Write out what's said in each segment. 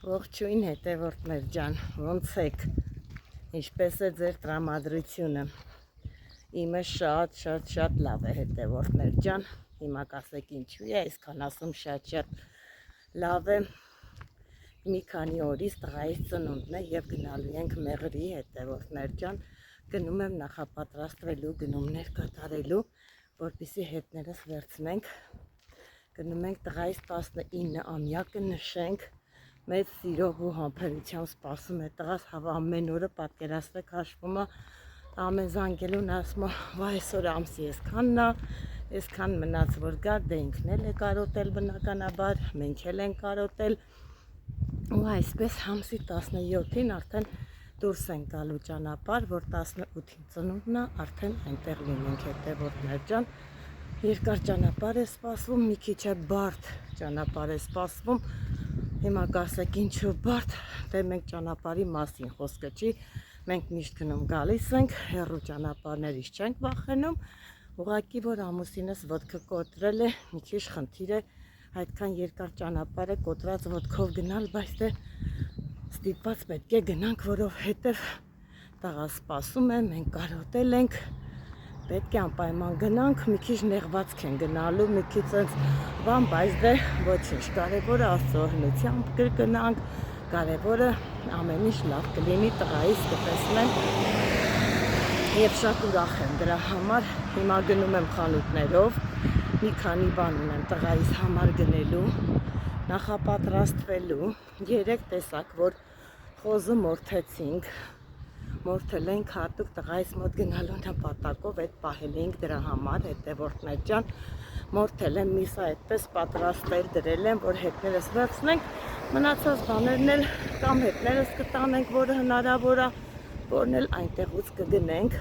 Ողջույն հետևորդներ ջան, ոնց եք, ինչպես է ձեր տրամադրությունը, իմը շատ լավ է հետևորդներ ջան, հիմա կասեք ինչու է, այսքան ասում շատ լավ է, մի քանի օրից տղայիս ծնունդն է և գնալու ենք Մեղրի հետևորդներ ջան, գնում եմ նախապատրաստվելու, գնումներ կատարելու, որպեսզի հետներս վերցնենք, գնում ենք տղայիս 19-ամյակը նշենք, մեծ սիրով ու համբերությամբ սպասում է տղաս, հավա ամեն օրը պատկերացրեք հաշվում է, ամեն զանգելուն ասում է, վայ այսօր ամսի այսքան մնաց որ գար, դե ինքն էլ է կարոտել բնականաբար, մենք էլ ենք կարոտել, ու այսպես ամսի 17-ին արդեն դուրս ենք գալու ճանապարհ, որ 18-ին ծնունդն է, արդեն այնտեղ լինենք հետևորդներ ջան, երկար ճանապարհ է սպասվում, մի քիչ է բարդ ճանապարհ է սպասվում, հիմա կասեք ինչու բարդ, դե մենք ճանապարհի մասին խոսքը չի, մենք միշտ գնում գալիս ենք, հեռու ճանապարհներից չենք վախենում, ուղղակի որ ամուսինս ոտքը կոտրել է, մի քիչ խնդիր է, այդքան երկար ճանապարհ է կոտրած ոտքով գնալ, բայց դե ստիպված պետք է գնանք, որովհետև տղա սպասում է, մենք կարոտել ենք, պետք է անպայման գնանք, մի քիչ նեղվածք են գնալու, մի քիչ բան, բայց դե ոչինչ, կարևորը Աստծո օգնությամբ կգնանք, կարևորը ամեն ինչ լավ կլինի, տղայիս կտեսնեմ և շատ ուրախ եմ դրա համար, հիմա գնում եմ խանութներով, մի քանի բան ունեմ տղայիս համար գնելու, նախապատրաստվելու, 3 տեսակ, որ խոզը մորթեցինք, մորթել ենք հատուկ տղայիս մոտ գնալու նպատակով, այդ պահել ենք դրա համար, հետևորդներ ջան, մորթել եմ միսը այդպես պատրաստել, դրել եմ, որ հետներս վերցնենք, մնացած բաներն էլ կամ հետներս կտանենք, որը հնարավոր է, որն էլ այնտեղուց կգնենք,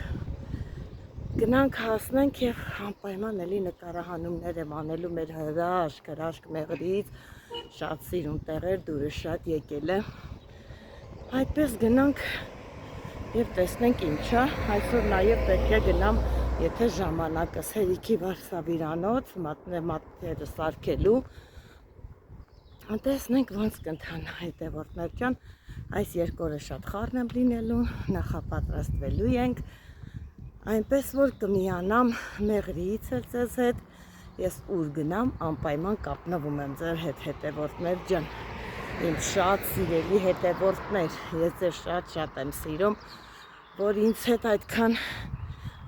գնանք հասնենք և անպայման էլի նկարահանումներ եմ անելու մեր հրաշք Մեղրից, շատ սիրուն տեղեր, դուրը շատ եկել է, այդպես գնանք և տեսնենք ինչա, այսօր նաև պետք է գնամ, եթե ժամանակս հերիքի վարսավիրանոց, մատները սարքելու, տեսնենք ոնց կընթանա հետևորդներ ջան, այս 2 օրը շատ խառն եմ լինելու, նախապատրաստվելու ենք, այնպես որ կմիանամ Մեղրիից էլ ձեզ հետ, ես ուր գնամ, անպայման կապնվում եմ ձեր հետ հետևորդներ ջան, իմ շատ սիրելի հետևորդներ, ես ձեզ շատ եմ սիրում, որ ինձ հետ այդքան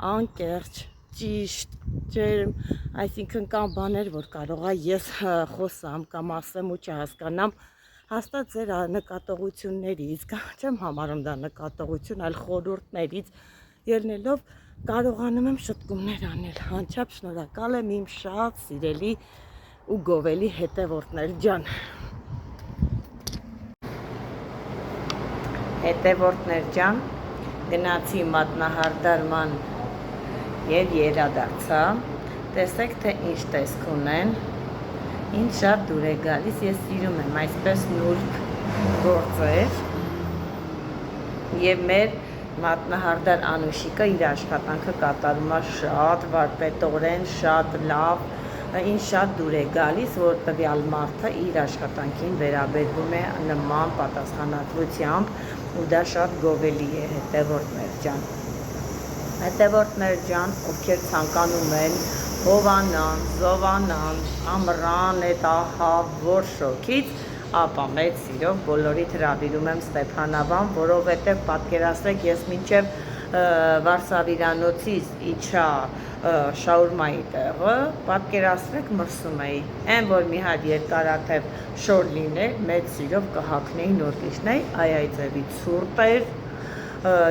անկեղծ, ճիշտ, ջերմ, այսինքն կան բաներ, որ կարող է ես խոսամ կամ ասեմ ու չհասկանամ, հաստատ ձեր նկատողություններից, չեմ համարում դա նկատողություն, այլ խորհուրդներից ելնելով կարողանում եմ շտկումներ անել, անչափ շնորհակալ եմ իմ շատ սիրելի ու գովելի հետևորդներ ջան։ Հետևորդներ ջան, գնացի մատնահարդարման և երադարձա, տեսեք թե ինչ տեսք ունեն, ինձ շատ դուր է գալիս, ես սիրում եմ այսպես նուրբ գործեր և մեր մատնահարդար Անուշիկը իր աշխատանքը կատարում է շատ վարպետորեն, շատ լավ, ինձ շատ դուր է գալիս, որ տվյալ մարդը իր աշխատանքին վերաբերվում է նման պատասխանատվությամբ ու դա շատ գովելի է հետևորդներ ջան։ Հետևորդներ ջան, ովքեր ցանկանում են հովանան, զովանան, ամռան այդ ահա որ շոքից, ապա մեծ սիրով բոլորիդ հրավիրում եմ Ստեփանավան, որովհետև պատկերացրեք ես մինչև Վարսավիրանոցից իջա շաուրմայի տեղը, պատկերացրեք մրսում էի, այն որ մի հատ երկարաթև շոր լիներ, մեծ սիրով կհագնեի նոր կիշնեի, այ ձևի ցուրտ էր,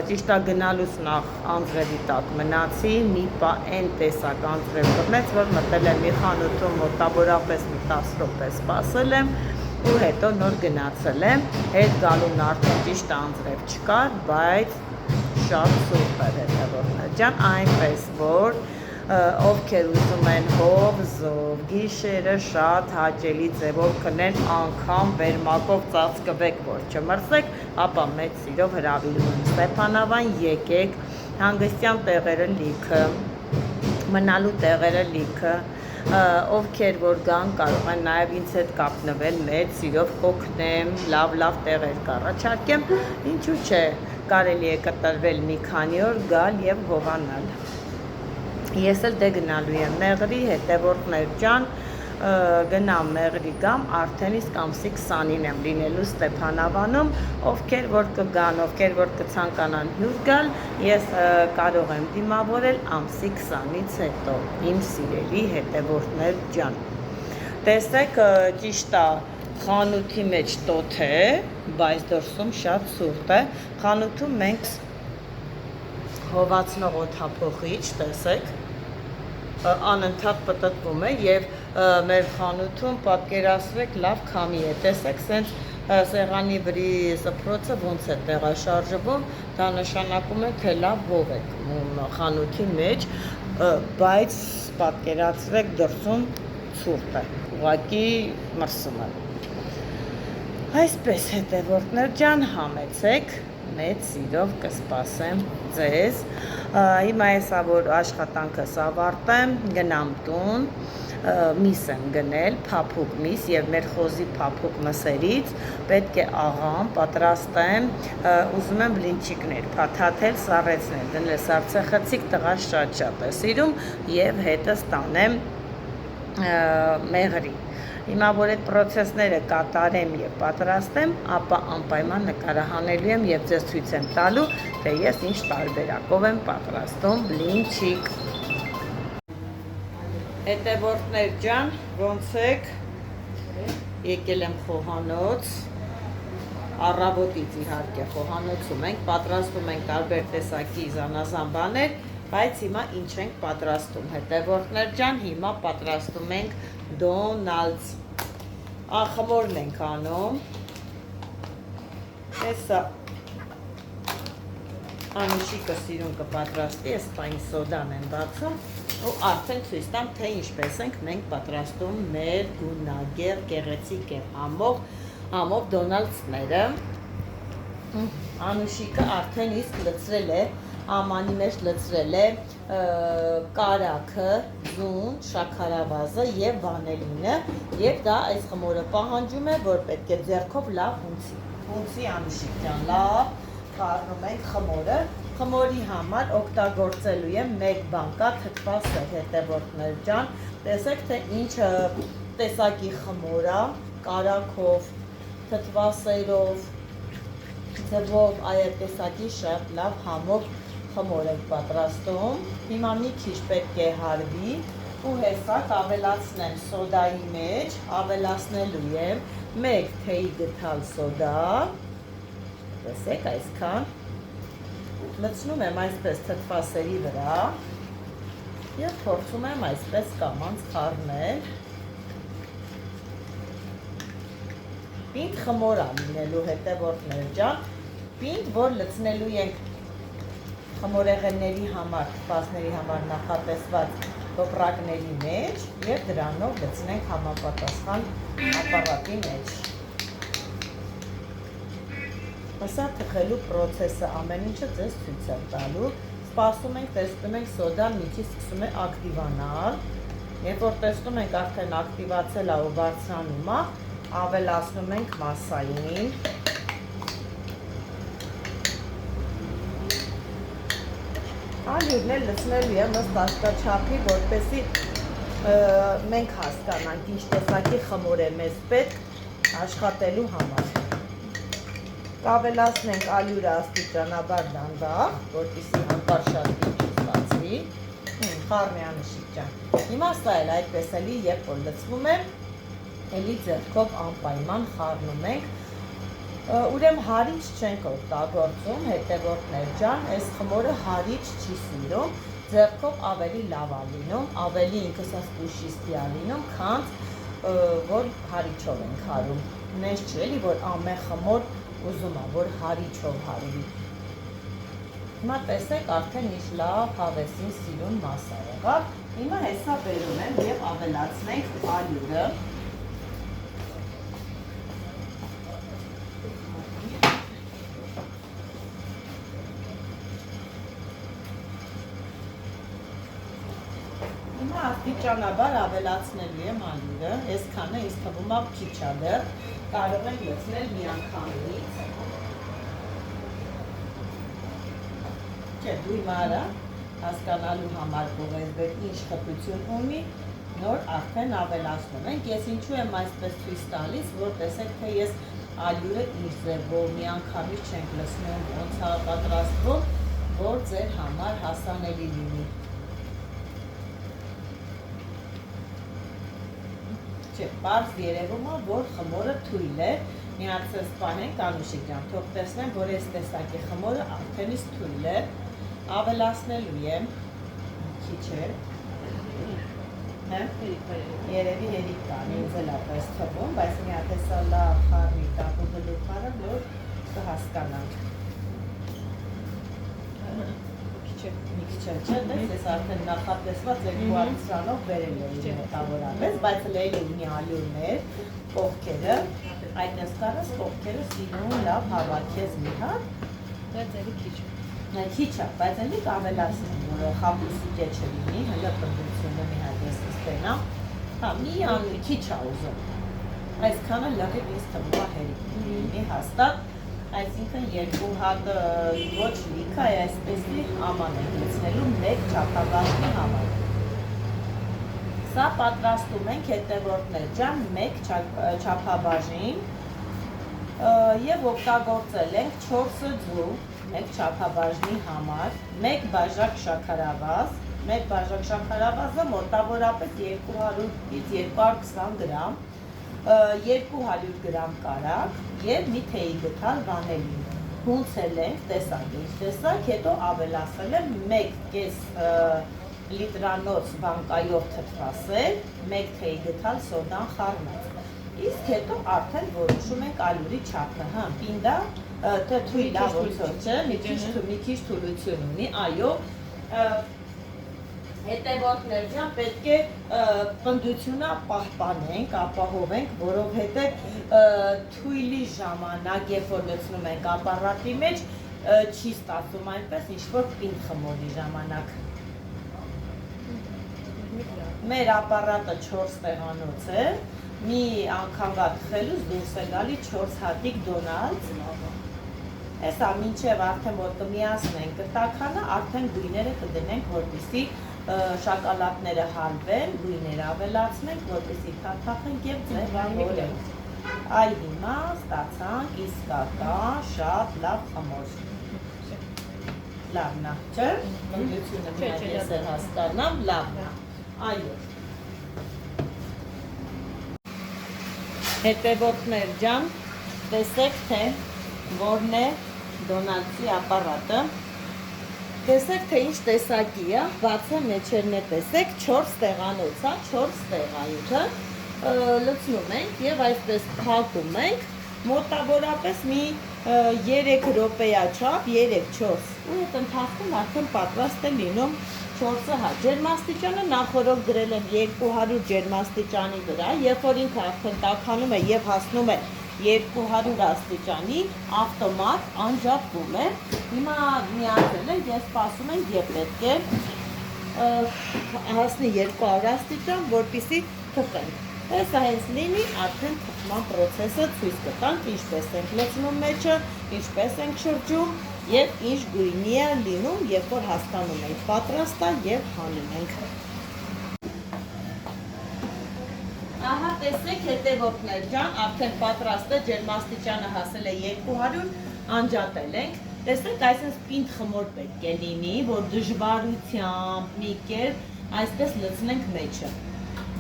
ճիշտ է գնալուց նախ անձրևի տակ մնացի, մի պա այն տեսակ անձրև կռնեց, որ մտել եմ մի խանութում մոտավորապես մի 10 րոպե սպասել եմ ու հետո նոր գնացել եմ, հետ գալուն արդեն ճիշտ անձրև չկար, բայց շատ սուպեր հետևորդներ ջան, այնպես որ ովքեր ուզում են հով, զով, գիշերը շատ հաճելի ձևով քնեն, անգամ վերմակով ծածկվեք, որ չմրսեք, ապա մեծ սիրով հրավիրում եմ Ստեփանավան, եկեք, հանգստյան տեղերը լիքը, մնալու տեղերը լիքը, ովքեր որ գան կարող են նաև ինձ հետ կապնվել, մեծ սիրով կօգնեմ, լավ տեղեր կառաջարկեմ, ինչու՞ չէ, կարելի է կտրվել մի քանի օր, գալ եւ հովանալ։ Ես էլ դե գնալու եմ Մեղրի, հետևորդներ ջան, գնամ Մեղրի գամ, արդեն իսկ ամսի 20-ին եմ լինելու Ստեփանավանում, ովքեր որ կգան, ովքեր որ կցանկանան հյուր գալ, ես կարող եմ դիմավորել ամսի 20-ից հետո, իմ սիրելի հետևորդներ ջան։ Տեսեք, ճիշտ է, խանութի մեջ տոթ է, բայց դրսում շատ սուրտ է, խանութում մենք հովացնող օդափոխիչ, տեսեք, անընդհատ պտտվում է եւ մեր խանութում պատկերացրեք լավ քամի է, տեսեք, սենց սեղանի վրի սփռոցը ոնց է տեղաշարժվում, դա նշանակում է, թե լավ հով է խանութի մեջ, բայց պատկերացրեք դրսում ցուրտ է, ուղղակի մրսում է։ Այսպես հետևորդներ ջան, համեցեք, մեծ սիրով կսպասեմ ձեզ։ Հիմա հեսա որ աշխատանքս ավարտեմ, գնամ տուն, միս եմ գնել, փափուկ միս եւ մեր խոզի փափուկ մսերից պետք է աղամ պատրաստեմ, ուզում եմ բլինչիկներ, փաթաթել, սառեցնել, դնել սառցեխցիկ, տղա շատ է սիրում եւ հետս տանեմ Մեղրի։ Հիմա որ այդ պրոցեսները կատարեմ եւ պատրաստեմ, ապա անպայման նկարահանելու եմ եւ ձեզ ցույց եմ տալու, թե ես ինչ տարբերակով եմ պատրաստում բլինչիկ։ Հետևորդներ ջան, ոնց եք, եկել եմ խոհանոց, առավոտից իհարկե խոհանոցում ենք, պատրաստում ենք տարբեր տեսակի զանազան բաներ, բայց հիմա ինչ ենք պատրաստում, հետևորդներ ջան, հիմա պատրաստում ենք Դոնալդս, խմորն ենք անում, հեսա Անուշիկը սիրուն կպատրաստի, ես պային սոդան եմ բացում ու արդեն ցույց տամ, թե ինչպես ենք մենք պատրաստում մեր գունագեղ, գեղեցիկ եւ համով Դոնալդսները։ Անուշիկը արդեն իսկ լցրել է, ամանի մեջ լցրել է կարագը, ձուն, շաքարավազը եւ վանելինը եւ դա այս խմորը պահանջում է, որ պետք է ձեռքով լավ հունցի Անուշիկ ջան, լավ խառնում ենք խմորը, խմորի համար օգտագործելու եմ մեկ բան կա թթվասեր հետևորդներ ջան, տեսեք թե ինչ տեսակի խմոր է, կարագով, թթվասերով, ձևով այդ տեսակի շատ լավ համով խմոր ենք պատրաստում, հիմա մի քիչ պետք է հարվի ու հեսակ ավելացնեմ սոդայի մեջ, ավելացնելու եմ մեկ թեյի գթալ սոդա, տեսեք այսքան, լցնում եմ այսպես թթվասերի վրա և փորձում եմ այսպես կամանց խառնել, պինդ խմոր է լինելու հետևորդներ ջան, պինդ որ լցնելու ենք խմորեղենների համար, թթվասների համար նախատեսված տոպրակների մեջ և դրանով լցնենք համապատասխան ապարատի մեջ։ Հսա թխելու պրոցեսը ամեն ինչը ձեզ ցույց եմ տալու, սպասում ենք, տեսնում ենք սոդան միջի սկսում է ակտիվանալ, երբ որ տեսնում ենք արդեն ակտիվացել է ու բարձրանում է, ավելացնում ենք մասային, Ալյուրն էլ լցնելու եմ ըստ աստղաչափի, որպեսզի մենք հասկանանք ինչ տեսակի խմոր է մեզ պետք աշխատելու համար։ Կավելացնենք ալյուրը աստիճանաբար դանդաղ, որպեսզի հանկարծ շատ քիչ ստացվի։ Խառնի Անուշիկ ջան։ Հիմա սա էլ այդպես էլի, երբ որ լցվում է, էլի ձեռքով անպայման խառնում ենք։ Ուրեմն հարիչ չենք օգտագործում, հետևորդներ ջան, այս խմորը հարիչ չի սիրում, ձեռքով ավելի լավ է լինում, ավելի ինքս պուշիստի է լինում, քան որ հարիչով ենք հարում։ Նենց չի էլի, որ ամեն խմոր ուզում է, որ հարիչով հարվի։ Հիմա տեսեք արդեն ինչ լավ հավեսին սիրուն մասա եղավ։ Հիմա հեսա բերում եմ եւ ավելացնենք ալյուրը։ Հիմա աստիճանաբար ավելացնելու եմ ալյուրը, այսքանը ինձ թվում է քիչ է դեռ, կարող ենք լցնել միանգամից։ Չէ, դու հիմա արա հասկանալու համար գովեզբեր ինչ խտություն ունի, նոր արդեն ավելացնում ենք։ Ես ինչու եմ այսպես ցույց տալիս, որ տեսեք, թե ես ալյուրը ինչ ձևով միանգամից չենք լցնում, ոնց է պատրաստվում, որ ձեր համար հասանելի լինի։ Չէ, պարզ երևում է, որ խմորը թույլ է, միացած պահենք Անուշիկ ջան, թող տեսնեմ, որ այս տեսակի խմորը արդեն իսկ թույլ է, ավելացնելու եմ, քիչ է, երևի հերիք կան, ինձ էլ ապես թվում, բայց մի հատ էսա լավ խառնի կապու գլուխարը, որ կհասկանանք։ Մի քիչ է, չէ, ես արդեն նախատեսված երկու արձանով բերել էի մոտավորապես, բայց լեյլի ունի ալյուրներ, կողքերը, այդ նստարս կողքերը սիրուն լավ հավաքես մի հատ, բայց էլի քիչ է, բայց էլի կավելացնեմ, որ խապուսի կեչ լինի, հլը պնդությունը մի հատ ես ստենամ, հա, մի ալյուրի քիչ է ուզում, այսքանը լղի ինձ թվում է հերիք լինի հաստատ, այսինքն երկու հատ ոչ լիքը է այսպեսի աման ենք լցնելու մեկ չափաբաժնի համար։ Սա պատրաստում ենք հետևորդներ ջան մեկ չափաբաժին և օգտագործել ենք 4 ձու մեկ չափաբաժնի համար, մեկ բաժակ շաքարավազ, մեկ բաժակ շաքարավազը մոտավորապես 200-ից 220 գրամ, 200 գրամ կարակ և մի թեյի գթալ վանելին, հունցել ենք տեսակ, հետո ավելացել եմ 1,5 լիտրանոց բանկայով թթվասեր, 1 թեյի գթալ սոդան խառնած, իսկ հետո արդեն որոշում ենք ալյուրի չափը, պինդա թույլ է ոնցով չէ, մի քիչ թուլություն ունի, այո, հետևորդներ ջան, պետք է պնդությունը պահպանենք, ապահովենք, որովհետև թույլի ժամանակ, երբ որ լցնում ենք ապարատի մեջ, չի ստացվում այնպես ինչ-որ պինդ խմորի ժամանակ։ Մեր ապարատը 4 տեղանոց է, մի անգամվա թխելուց դուրս է գալի 4 հատիկ դոնալդ, Էսա մինչև արդեն որ կմիացնենք կտականը, արդեն գույները կդնենք, որպեսզի շակալակները հալվեն, գույներ ավելացնենք, որպեսզի թաթախենք և ձևավորենք։ Այ հիմա ստացանք իսկական շատ լավ խմոր։ Լավն է, չէ՞։ Բնությունը մի հատ ես էլ հասկանամ, լավն է։ Այո։ Հետևորդներ ջան, տեսեք թե որն է դոնալդի ապարատը, տեսեք թե ինչ տեսակի է, բացը մեջերն է տեսեք, 4 տեղանոց է, 4 տեղայութը լցնում ենք և այսպես փակում ենք, մոտավորապես մի 3 րոպեա չափ, 3-4 ու հետ ընթացքում արդեն պատրաստ է լինում 4-ը հա, ջերմաստիճանը նախորդ գրել եմ 200 ջերմաստիճանի վրա, երբ որ ինքը արդեն տաքանում է և հասնում է 200 աստիճանի ավտոմատ անջատվում է, հիմա միացել ենք, ես սպասում ենք և պետք է հասնի 200 աստիճան, որպեսզի թխենք, հեսա հենց լինի արդեն թխման պրոցեսը ցույց կտանք, ինչպես ենք լցնում մեջը, ինչպես ենք շրջում և ինչ գույնի է լինում, երբ որ հասկանում ենք պատրաստ է և հանում ենք։ Ահա տեսեք հետևորդներ ջան, արդեն պատրաստ է, ջերմաստիճանը հասել է 200, անջատել ենք, տեսեք այսպես պինդ խմոր պետք է լինի, որ դժվարությամբ մի կերպ այսպես լցնենք մեջը։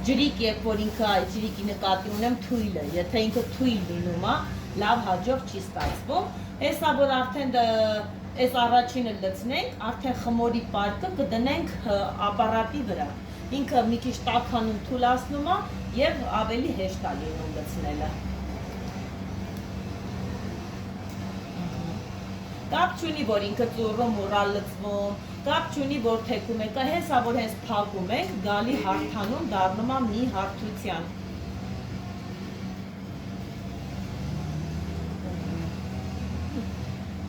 Ջրիկ, երբ որ ինքը այդ ջրիկի նկատի ունեմ թույլ է, եթե ինքը թույլ լինում է, լավ հաջող չի ստացվում, հեսա որ արդեն այս առաջինը լցնենք, արդեն խմորի պարկը կդնենք ապարատի վրա, ինքը մի քիչ տաքանում թուլացնում է և ավելի հեշտ է լինում լցնելը։ Կապ չունի, որ ինքը ծուռում ուռա լցվում, կապ չունի, որ թեքում եկա, հեսա որ հենց փակում ենք, գալի հարթանում, դառնում է մի հարթության։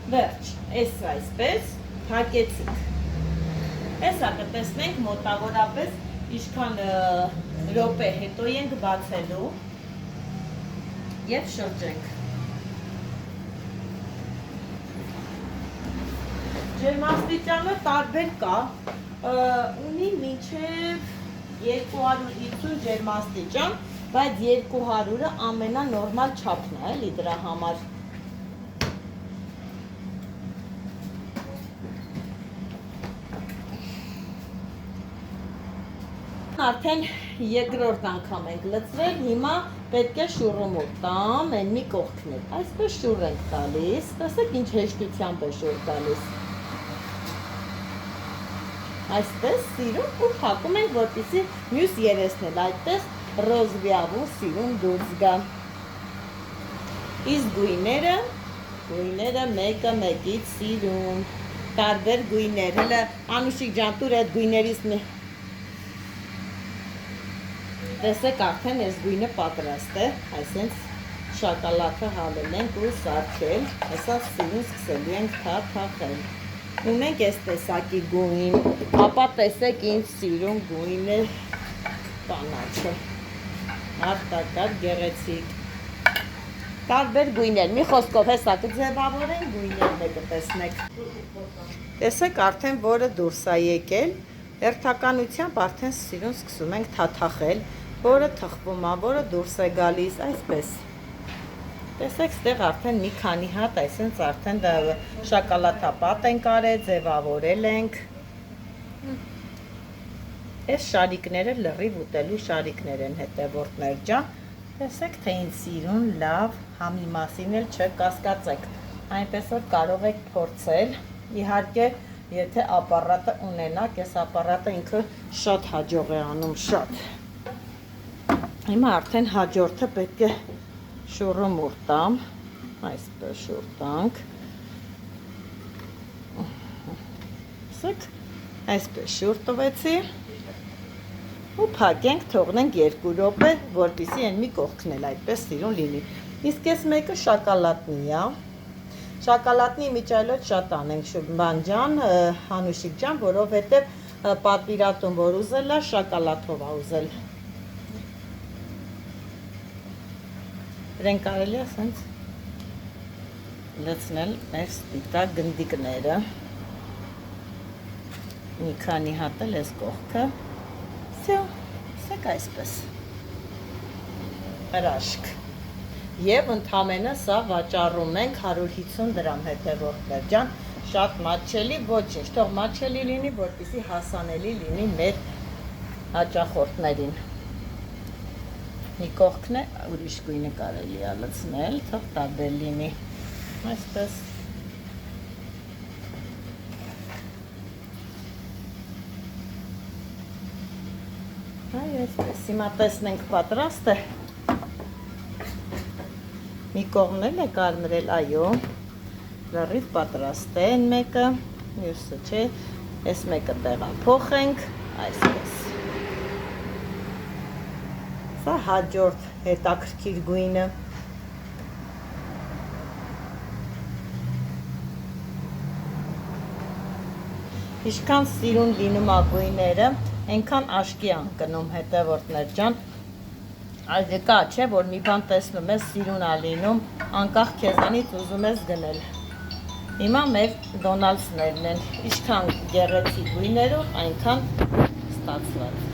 Վերջ, այսպես, փակեցինք։ Հեսա կտեսնենք մոտավորապես Ինչքան րոպե հետո ենք բացելու եւ շրջենք։ Ջերմաստիճանը տարբեր կա, ունի մինչև 250 ջերմաստիճան, բայց 200-ը ամենանորմալ չափն է, էլի դրա համար։ Արդեն երկրորդ անգամ ենք լցրել, հիմա պետք է շուռումուռ տամ, են մի կողքներ, այսպես շուռ ենք տալիս, տեսեք ինչ հեշտությամբ է շուռ տալիս, այսպես սիրուն ու փակում ենք, որպեսզի մյուս երեսն էլ այդպես ռոզվիավու սիրուն դուրս գա, իսկ գույները մեկը մեկից սիրուն, տարբեր գույներ, հələ Անուշիկ ջան տուր այդ գույներից մի տեսեք արդեն այս գույնը պատրաստ է, այսենց շոկոլադը հալել ենք ու սարքել, հեսա սիրուն սկսելու ենք թափել։ Ունենք այս տեսակի գույն, ապա տեսեք ինչ սիրուն գույն է կանաչը, արտակարգ գեղեցիկ։ Տարբեր գույներ, մի խոսքով հեսա կձևավորենք գույներն կտեսնեք։ Տեսեք արդեն որը դուրս է եկել, հերթականությամբ արդեն սիրուն սկսում ենք թաթախել, որը թխվում է, որը դուրս է գալիս, այսպես։ Տեսեք, ստեղ արդեն մի քանի հատ, այսինքն արդեն շոկոլադապատ ենք արել, ձևավորել ենք։ Այս շարիկները լրիվ ուտելու շարիկներ են հետևորդներ ջան։ Տեսեք, թե ինչ սիրուն, լավ, համի մասին էլ չկասկածեք։ Այնպես որ կարող եք փորձել, իհարկե, եթե ապարատը ունենաք, այս ապարատը ինքը շատ հաջող է անում, շատ։ Հիմա արդեն հաջորդը պետք է շուռումուռ տամ, այսպես շուռ տանք, այսպես շուռ տվեցի ու փակենք, թողնենք 2 րոպե, որպեսզի այն մի կողքն էլ այդպես սիրուն լինի։ Իսկ այս մեկը շոկոլադնի է, շոկոլադնի միջայլոց շատ անենք բան ջան, Անուշիկ ջան, որովհետև պատվիրատուն որ ուզել է, շոկոլադով է ուզել։ Իրեն կարելի է ասենց լցնել մեր սպիտակ գնդիկները, մի քանի հատ էլ այս կողքը, սեք այսպես, հրաշք, և ընդամենը սա վաճառում ենք 150 դրամ հետևորդներ ջան, շատ մատչելի, ոչինչ, թող մատչելի լինի, որպեսզի հասանելի լինի մեր հաճախորդներին։ Մի կողքն է, ուրիշ գույնը կարելի է լցնել, թող տարբեր լինի, այսպես։ Այ այսպես, հիմա տեսնենք պատրաստ է։ Մի կողմն էլ է կարմրել, այո, լրիվ պատրաստ է են մեկը, մյուսը չէ, այս մեկը տեղափոխենք, այսպես։ Սա հաջորդ հետաքրքիր գույնը։ Ինչքան սիրուն լինում է գույները, այնքան աշկի անկնում հետևորդներ ջան։ Այդ կա չէ, որ մի բան տեսնում ես սիրուն է լինում, անկախ քեզանից ուզում ես գնել։ Հիմա մեր դոնալդսներն են, ինչքան գեղեցիկ գույներով, այնքան ստացված։